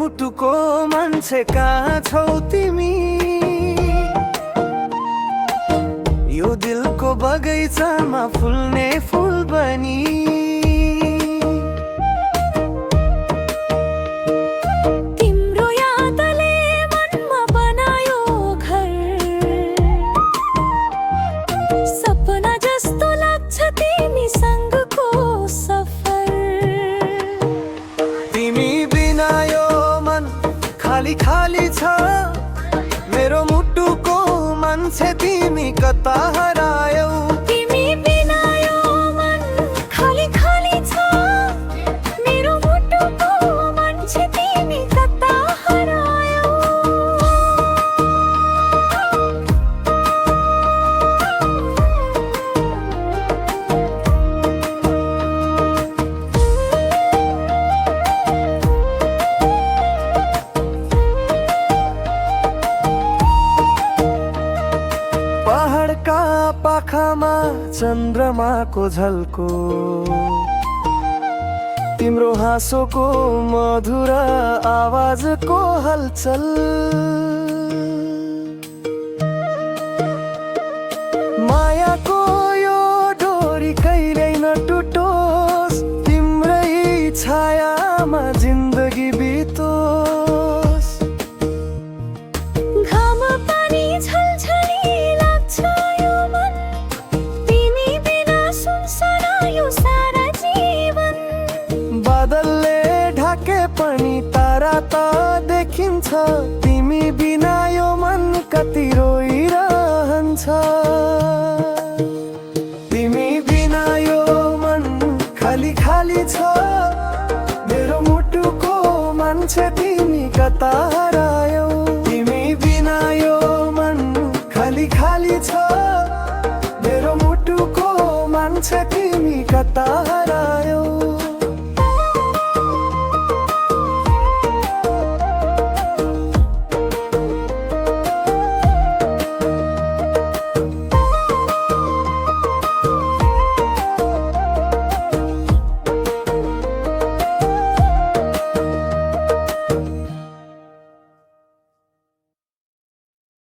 मुटुको मान्छे कहाँ छौ तिमी? यो दिलको बगैँचामा फुल्ने फुल बनी तिम्रो यादले मनमा बनायो घर। सपना जस्तो लाग्छ तिमीसँगको सफर। तिमी बिना यो मन खाली खाली छ। मेरो मुटुको मान्छे तिमी कता हरायौ? तिमी बिना यो मन खाली खाली छ। मेरो मुटुको मान्छे तिमी कता हरायौ? पहाडका पाखामा चन्द्रमाको झल्को, तिम्रो हाँसोको मधुर आवाजको हलचल। मायाको यो डोरी कहिल्यै नटुटोस्, तिम्रै छायामा जिन्दगी बितोस्। घाम पानी झलझली लाग्छ यो मन। तिमी बिना सुनसान यो सारा जीवन। बादलले ढाके पनि तारा त देखिन्छ। तिमी बिना यो मन कति रोइरहन्छ। तिमी बिना यो मन खाली खाली छ। मेरो मुटुको मान्छे तिमी कता हरायौ? तिमी बिना यो मन खाली खाली छ। मेरो मुटुको मान्छे तिमी कता